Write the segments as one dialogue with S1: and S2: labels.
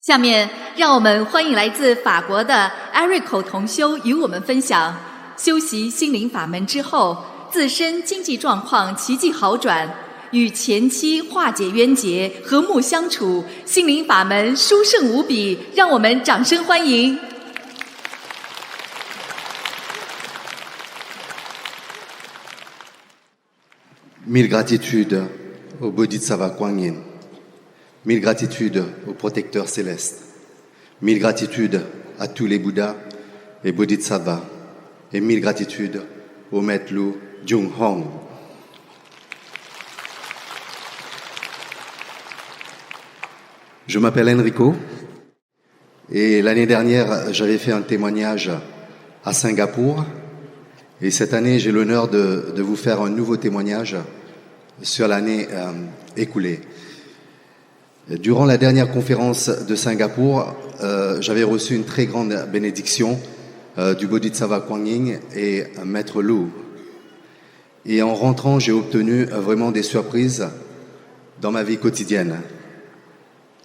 S1: 下面，让我们欢迎来自法国的 Erico 同修与我们分享修习心灵法门之后，自身经济状况奇迹好转，与前妻化解冤结，和睦相处，心灵法门殊胜无比，让我们掌声欢迎。
S2: Mille gratitudes au Bodhisattva Kuan Yin. Mille gratitudes au protecteur céleste. Mille gratitudes à tous les Bouddhas et Bodhisattvas. Et mille gratitudes au maître Lu Jung Hong. Je m'appelle Enrico et l'année dernière, j'avais fait un témoignage à Singapour. Et cette année, j'ai l'honneur de vous faire un nouveau témoignage sur l'année écoulée. Durant la dernière conférence de Singapour, j'avais reçu une très grande bénédiction du Bodhisattva Kuan Yin et Maître Lu. Et en rentrant, j'ai obtenu vraiment des surprises dans ma vie quotidienne.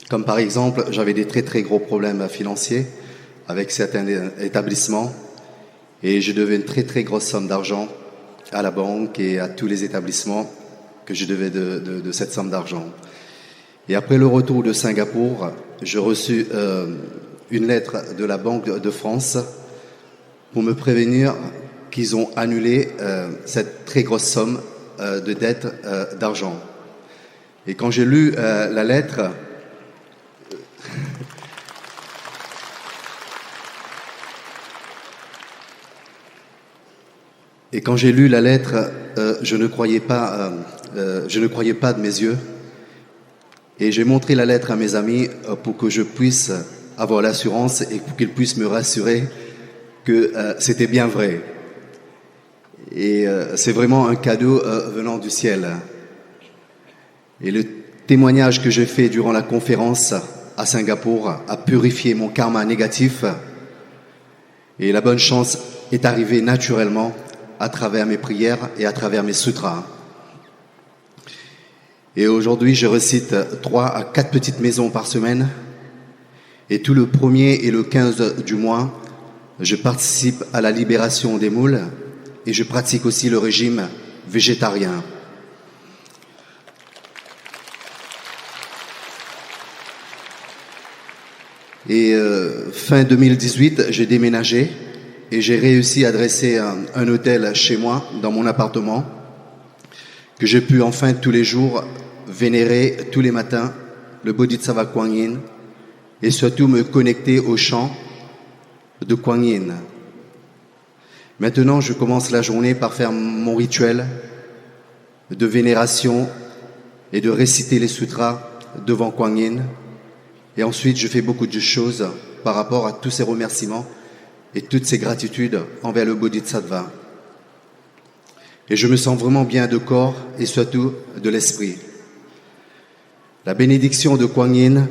S2: Comme par exemple, j'avais des très très gros problèmes financiers avec certains établissements. Et je devais une très très grosse somme d'argent à la banque et à tous les établissements que je devais de cette somme d'argent. Et après le retour de Singapour, j'ai reçu une lettre de la Banque de France pour me prévenir qu'ils ont annulé cette très grosse somme de dette d'argent. Et quand j'ai lu la lettre, je ne croyais pas de mes yeux. Et j'ai montré la lettre à mes amis pour que je puisse avoir l'assurance et pour qu'ils puissent me rassurer que c'était bien vrai. Et c'est vraiment un cadeau venant du ciel. Et le témoignage que j'ai fait durant la conférence à Singapour a purifié mon karma négatif. Et la bonne chance est arrivée naturellement à travers mes prières et à travers mes sutras. Et aujourd'hui, je récite 3 à 4 petites maisons par semaine. Et tout le 1er et le 15 du mois, je participe à la libération des moules et je pratique aussi le régime végétarien. Et fin 2018, j'ai déménagé. Et j'ai réussi à dresser un hôtel chez moi, dans mon appartement, que j'ai pu enfin tous les jours vénérer tous les matins le Bodhisattva Kuan Yin et surtout me connecter au chant de Kuan Yin. Maintenant, je commence la journée par faire mon rituel de vénération et de réciter les sutras devant Kuan Yin. Et ensuite, je fais beaucoup de choses par rapport à tous ces remerciements et toutes ces gratitudes envers le Bodhisattva. Et je me sens vraiment bien de corps et surtout de l'esprit. La bénédiction de Kuan Yin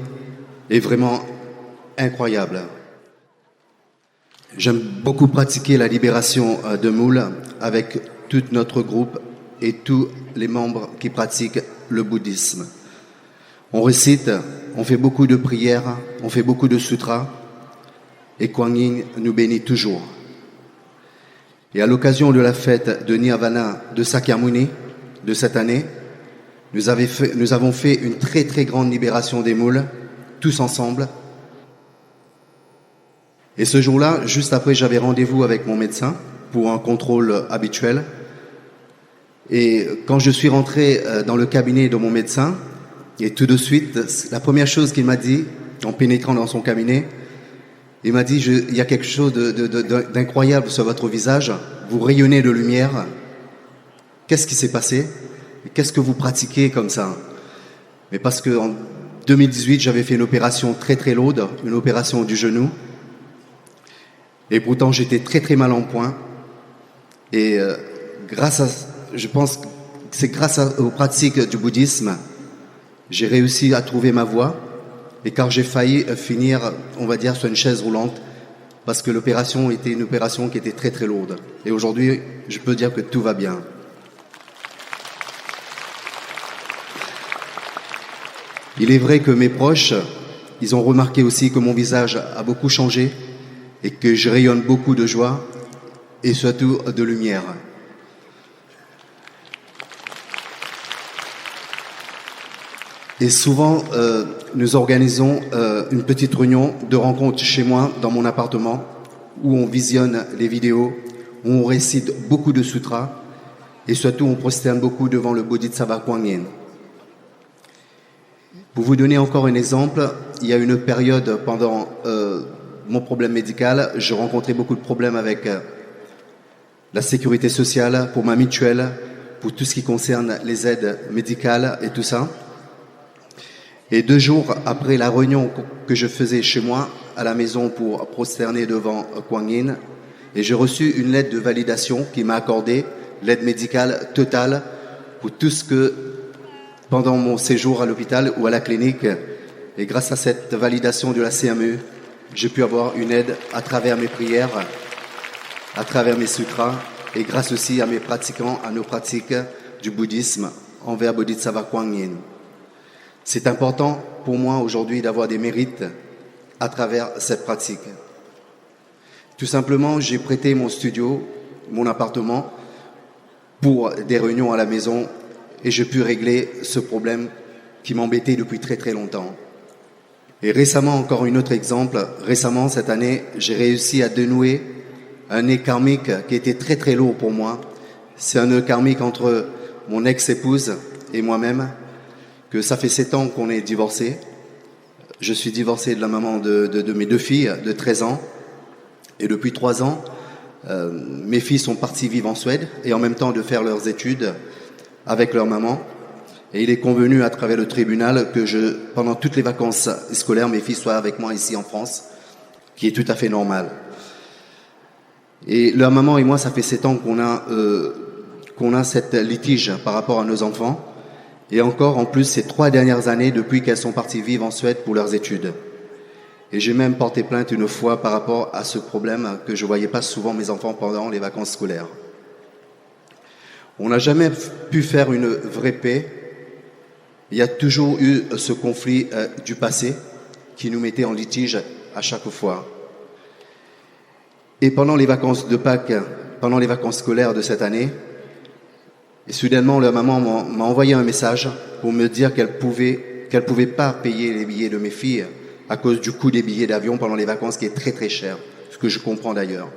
S2: est vraiment incroyable. J'aime beaucoup pratiquer la libération de moules avec tout notre groupe et tous les membres qui pratiquent le bouddhisme. On récite, on fait beaucoup de prières, on fait beaucoup de sutras. Et Kuan Yin nous bénit toujours. Et à l'occasion de la fête de Nirvana de Sakyamuni de cette année, nous avons fait une très très grande libération des moules, tous ensemble. Et ce jour-là, juste après, j'avais rendez-vous avec mon médecin pour un contrôle habituel. Et quand je suis rentré dans le cabinet de mon médecin, et tout de suite, la première chose qu'il m'a dit, en pénétrant dans son cabinet, il m'a dit, il y a quelque chose d'incroyable sur votre visage. Vous rayonnez de lumière. Qu'est-ce qui s'est passé? Qu'est-ce que vous pratiquez comme ça? Mais parce qu'en 2018, j'avais fait une opération très très lourde, une opération du genou. Et pourtant, j'étais très très mal en point. Et je pense que c'est grâce aux pratiques du bouddhisme, j'ai réussi à trouver ma voie. Et car j'ai failli finir, on va dire, sur une chaise roulante, parce que l'opération était une opération qui était très très lourde. Et aujourd'hui, je peux dire que tout va bien. Il est vrai que mes proches Ils ont remarqué aussi que mon visage a beaucoup changé et que je rayonne beaucoup de joie et surtout de lumière. Et souvent, nous organisons une petite réunion de rencontre chez moi, dans mon appartement, où on visionne les vidéos, où on récite beaucoup de sutras, et surtout on prosterne beaucoup devant le Bodhisattva Kuan Yin. Pour vous donner encore un exemple, il y a une période pendant mon problème médical, je rencontrais beaucoup de problèmes avec la sécurité sociale, pour ma mutuelle, pour tout ce qui concerne les aides médicales et tout ça. Et 2 jours après la réunion que je faisais chez moi, à la maison pour prosterner devant Kuan Yin, et j'ai reçu une lettre de validation qui m'a accordé l'aide médicale totale pour tout ce que, pendant mon séjour à l'hôpital ou à la clinique, et grâce à cette validation de la CMU, j'ai pu avoir une aide à travers mes prières, à travers mes sutras, et grâce aussi à mes pratiquants, à nos pratiques du bouddhisme envers Bodhisattva Kuan Yin. C'est important pour moi aujourd'hui d'avoir des mérites à travers cette pratique. Tout simplement, j'ai prêté mon studio, mon appartement, pour des réunions à la maison et j'ai pu régler ce problème qui m'embêtait depuis très très longtemps. Et récemment, encore un autre exemple, récemment cette année, j'ai réussi à dénouer un nœud karmique qui était très très lourd pour moi. C'est un nœud karmique entre mon ex-épouse et moi-même, que ça fait 7 ans qu'on est divorcés. Je suis divorcé de la maman de mes 2 filles de 13 ans. Et depuis 3 ans, mes filles sont parties vivre en Suède et en même temps de faire leurs études avec leur maman. Et il est convenu à travers le tribunal que pendant toutes les vacances scolaires, mes filles soient avec moi ici en France, qui est tout à fait normal. Et leur maman et moi, ça fait 7 ans qu'on a cette litige par rapport à nos enfants. Et encore, en plus, ces 3 dernières années, depuis qu'elles sont parties vivre en Suède pour leurs études. Et j'ai même porté plainte une fois par rapport à ce problème que je voyais pas souvent mes enfants pendant les vacances scolaires. On n'a jamais pu faire une vraie paix. Il y a toujours eu ce conflit du passé qui nous mettait en litige à chaque fois. Et pendant les vacances de Pâques, pendant les vacances scolaires de cette année, et soudainement, leur maman m'a envoyé un message pour me dire qu'elle pouvait pas payer les billets de mes filles à cause du coût des billets d'avion pendant les vacances qui est très très cher, ce que je comprends d'ailleurs.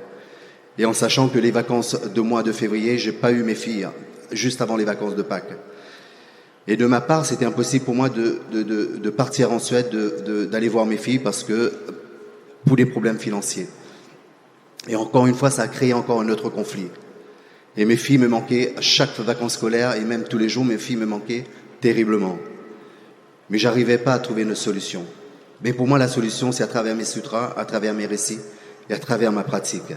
S2: Et en sachant que les vacances de mois de février, j'ai pas eu mes filles juste avant les vacances de Pâques. Et de ma part, c'était impossible pour moi de partir en Suède, d'aller voir mes filles parce que pour des problèmes financiers. Et encore une fois, ça a créé encore un autre conflit. Et mes filles me manquaient à chaque vacances scolaires et même tous les jours, mes filles me manquaient terriblement. Mais j'arrivais pas à trouver une solution. Mais pour moi, la solution, c'est à travers mes sutras, à travers mes récits et à travers ma pratique.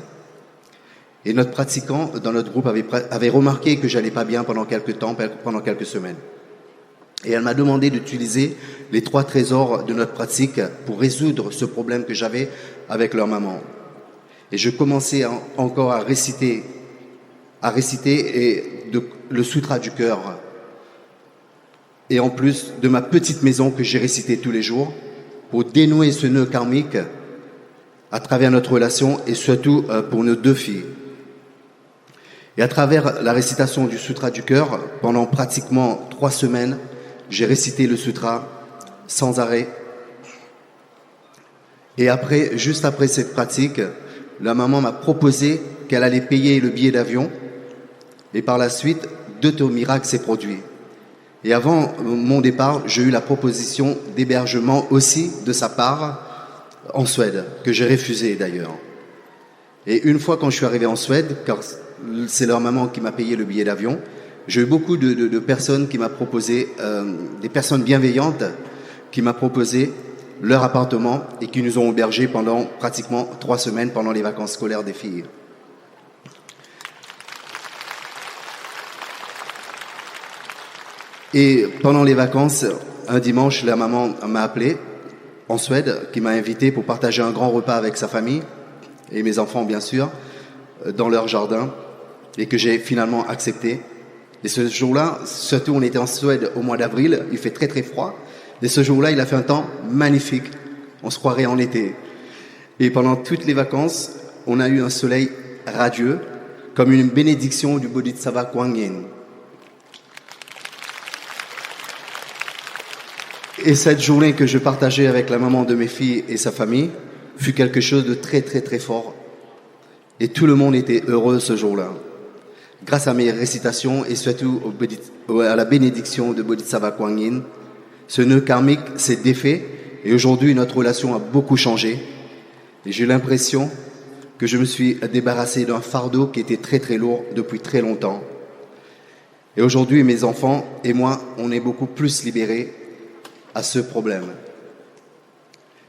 S2: Et notre pratiquant dans notre groupe avait remarqué que j'allais pas bien pendant quelques temps, pendant quelques semaines. Et elle m'a demandé d'utiliser les 3 trésors de notre pratique pour résoudre ce problème que j'avais avec leur maman. Et je commençais encore à réciter le sutra du cœur. Et en plus de ma petite maison que j'ai récité tous les jours pour dénouer ce nœud karmique à travers notre relation et surtout pour nos 2 filles. Et à travers la récitation du sutra du cœur, pendant pratiquement 3 semaines, j'ai récité le sutra sans arrêt. Et après, juste après cette pratique, la maman m'a proposé qu'elle allait payer le billet d'avion. Et par la suite, 2 miracles s'est produit. Et avant mon départ, j'ai eu la proposition d'hébergement aussi de sa part en Suède, que j'ai refusé d'ailleurs. Et une fois quand je suis arrivé en Suède, car c'est leur maman qui m'a payé le billet d'avion, j'ai eu beaucoup de personnes qui m'ont proposé, des personnes bienveillantes qui m'ont proposé leur appartement et qui nous ont hébergés pendant pratiquement 3 semaines pendant les vacances scolaires des filles. Et pendant les vacances, un dimanche, la maman m'a appelé en Suède, qui m'a invité pour partager un grand repas avec sa famille et mes enfants, bien sûr, dans leur jardin, et que j'ai finalement accepté. Et ce jour-là, surtout on était en Suède au mois d'avril, il fait très très froid, et ce jour-là, il a fait un temps magnifique, on se croirait en été. Et pendant toutes les vacances, on a eu un soleil radieux, comme une bénédiction du Bodhisattva Kuan Yin. Et cette journée que je partageais avec la maman de mes filles et sa famille fut quelque chose de très très très fort. Et tout le monde était heureux ce jour-là. Grâce à mes récitations et surtout à la bénédiction de Bodhisattva Kuan Yin, ce nœud karmique s'est défait et aujourd'hui notre relation a beaucoup changé. Et j'ai l'impression que je me suis débarrassé d'un fardeau qui était très très lourd depuis très longtemps. Et aujourd'hui, mes enfants et moi, on est beaucoup plus libérés à ce problème.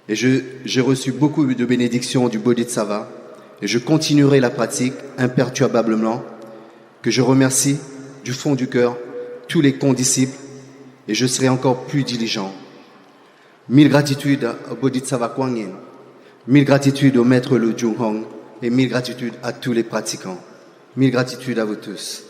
S2: Et j'ai reçu beaucoup de bénédictions du Bodhisattva et je continuerai la pratique imperturbablement, que je remercie du fond du cœur tous les condisciples et je serai encore plus diligent. Mille gratitudes au Bodhisattva Kuan Yin, mille gratitudes au maître Lu Jung Hong et mille gratitudes à tous les pratiquants. Mille gratitudes à vous tous.